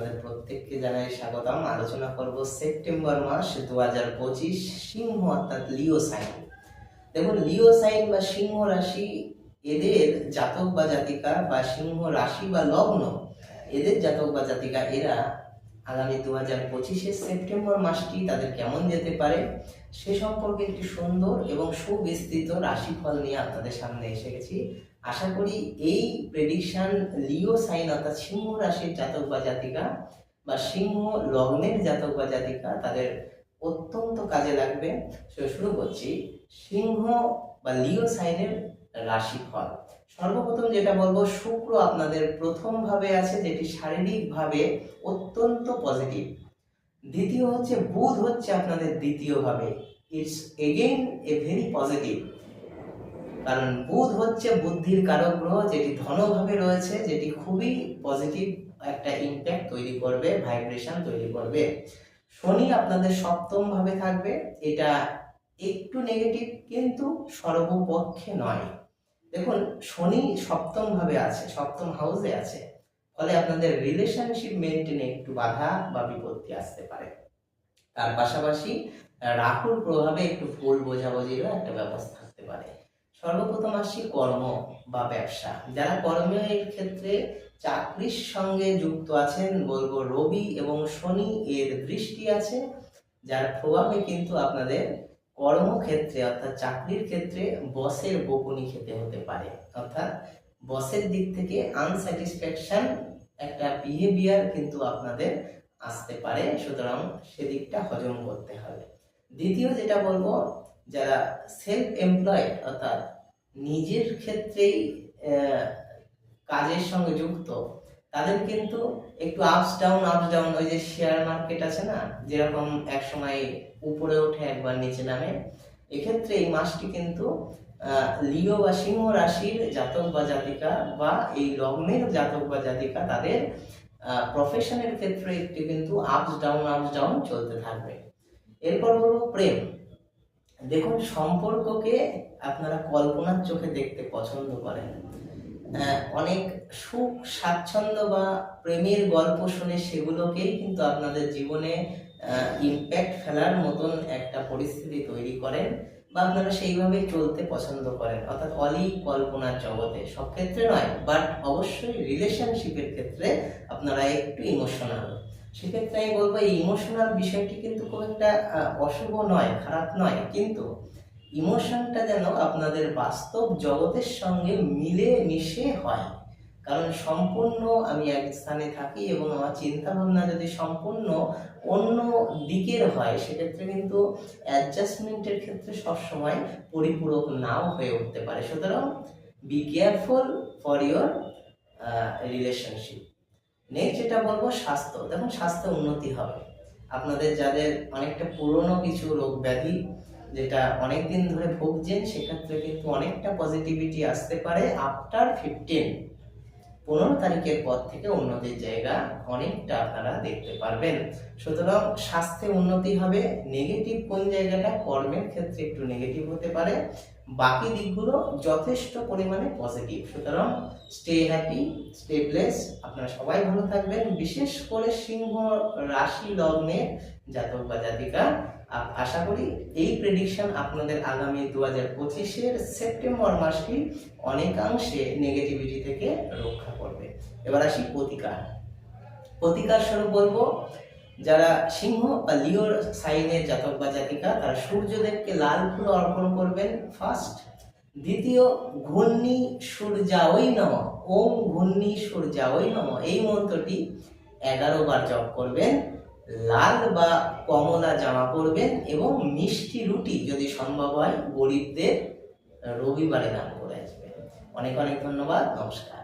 আপনাদের প্রত্যেককে জানাই স্বাগতম। আলোচনা করব সেপ্টেম্বর মাস 2025 সিংহ অর্থাৎ লিও সাইন। দেখুন, লিও সাইন বা সিংহ রাশি, এদের জাতক বা জাতিকা বা সিংহ রাশি বা লগ্ন, এদের জাতক বা জাতিকা এরা আগামী 2025 সেপ্টেম্বর মাসটি তাদের কেমন যেতে পারে সে সম্পর্কে একটি সুন্দর এবং সুবিস্তৃত রাশিফল নিয়ে আপনাদের সামনে এসে গেছি। আশা করি এই প্রেডিকশন লিও সাইন অর্থাৎ সিংহ রাশির জাতক বা জাতিকা বা সিংহ লগ্নের জাতক বা জাতিকা তাদের অত্যন্ত কাজে লাগবে। শুরু করছি সিংহ বা লিও সাইনের রাশিফল। সর্বপ্রথম যেটা বলবো, শুক্র আপনাদের প্রথম ভাবে আছে, যেটি শারীরিক ভাবে অত্যন্ত পজিটিভ। দ্বিতীয় হচ্ছে বুধ হচ্ছে আপনাদের দ্বিতীয় ভাবে, it's again a very positive, কারণ বুধ হচ্ছে বুদ্ধির কারক গ্রহ, যেটি ধনভাবে রয়েছে, যেটি খুবই পজিটিভ একটা ইম্প্যাক্ট তৈরি করবে, ভাইব্রেশন তৈরি করবে। শনি আপনাদের সপ্তম ভাবে থাকবে, এটা একটু নেগেটিভ কিন্তু সর্বপক্ষে নয়। দেখুন, শনি সপ্তম ভাবে আছে, সপ্তম হাউসে আছে, ফলে আপনাদের রিলেশনশিপ মেনটেনে একটু বাধা বা বিপত্তি আসতে পারে। তার পাশাপাশি রাহুর প্রভাবে একটু ভুল বোঝাবুঝিরও একটা ব্যবস্থা থাকতে পারে। সর্বপ্রথম আসছি কর্ম বা ব্যবসা। যারা কর্মের ক্ষেত্রে চাকরির সঙ্গে যুক্ত আছেন, বলবো রবি এবং শনি এর দৃষ্টি আছে, যার প্রভাবে কিন্তু আপনাদের কর্মক্ষেত্রে অর্থাৎ চাকরির ক্ষেত্রে বসের বকুনি খেতে হতে পারে, অর্থাৎ বসের দিক থেকে আনস্যাটিসফ্যাকশন একটা বিহেভিয়ার কিন্তু আপনাদের আসতে পারে, সুতরাং সেদিকটা হজম করতে হবে। দ্বিতীয় যেটা বলবো, যারা সেলফ এমপ্লয়েড অর্থাৎ নিজের ক্ষেত্রেই কাজের সঙ্গে যুক্ত, তাদের কিন্তু একটু আপস ডাউন, ওই যে শেয়ার মার্কেট আছে না, যেরকম এক সময় উপরে ওঠে একবার নিচে নামে, এক্ষেত্রে এই মাসটি কিন্তু লিও বা সিংহ রাশির জাতক বা জাতিকা বা এই লগ্নের জাতক বা জাতিকা তাদের প্রফেশনের ক্ষেত্রে একটি কিন্তু আপস ডাউন চলতে থাকবে। এরপর বলবো প্রেম। দেখুন, সম্পর্ককে আপনারা কল্পনার চোখে দেখতে পছন্দ করেন, অনেক সুখ স্বাচ্ছন্দ্য বা প্রেমের গল্প শুনে সেগুলোকেই কিন্তু আপনাদের জীবনে ইম্প্যাক্ট ফেলার মতন একটা পরিস্থিতি তৈরি করেন বা আপনারা সেইভাবেই চলতে পছন্দ করেন, অর্থাৎ অলি কল্পনার জগতে। সব ক্ষেত্রে নয়, বাট অবশ্যই রিলেশনশিপের ক্ষেত্রে আপনারা একটু ইমোশনাল। সেক্ষেত্রে আমি বলবো এই ইমোশনাল বিষয়টি কিন্তু খুব একটা অশুভ নয়, খারাপ নয়, কিন্তু ইমোশনটা যেন আপনাদের বাস্তব জগতের সঙ্গে মিলে মিশে হয়। কারণ সম্পূর্ণ আমি এক স্থানে থাকি এবং আমার চিন্তা ভাবনা যদি সম্পূর্ণ অন্য দিকের হয়, সেক্ষেত্রে কিন্তু অ্যাডজাস্টমেন্টের ক্ষেত্রে সবসময় পরিপূরক নাও হয়ে উঠতে পারে। সুতরাং be careful for your relationship. Next যেটা বলবো স্বাস্থ্য। দেখুন, স্বাস্থ্য উন্নতি হবে। আপনাদের যাদের অনেকটা পুরনো কিছু রোগ ব্যাধি যেটা অনেকদিন ধরে ভুগছেন, সেক্ষেত্রে কিন্তু অনেকটা পজিটিভিটি আসতে পারে আফটার 15 তারিখের পর থেকে উন্নতির জায়গা অনেকটা আপনারা দেখতে পারবেন। সুতরাং স্বাস্থ্যে উন্নতি হবে। নেগেটিভ কোন জায়গাটা, কর্মের ক্ষেত্রে একটু নেগেটিভ হতে পারে, বাকি দিকগুলো যথেষ্ট পরিমাণে পজিটিভ। সুতরাং স্টে হ্যাপি, স্টে ব্লেস, আপনারা সবাই ভালো থাকবেন। বিশেষ করে সিংহ রাশি লগ্নে জাতক বা জাতিকা, আশা করি এই প্রেডিকশন আপনাদের আগামী 2025 সেপ্টেম্বর মাসটি অনেকাংশে নেগেটিভিটি থেকে রক্ষা করবে। এবার আসি প্রতিকার স্বরূপ বলবো, যারা সিংহ বা লিও সাইনের জাতক বা জাতিকা, তারা সূর্যদেবকে লাল ফুল অর্পণ করবেন ফার্স্ট। দ্বিতীয়, ঘূর্ণি সূর্যায় নমঃ, ওম ঘূর্ণি সূর্যায় নমঃ, এই মন্ত্রটি 11 বার জপ করবেন। লাল বা কমলা জামা পরবেন এবং মিষ্টি রুটি যদি সম্ভব হয় গরিবদের রবিবারে দান করে আসবেন। অনেক অনেক ধন্যবাদ, নমস্কার।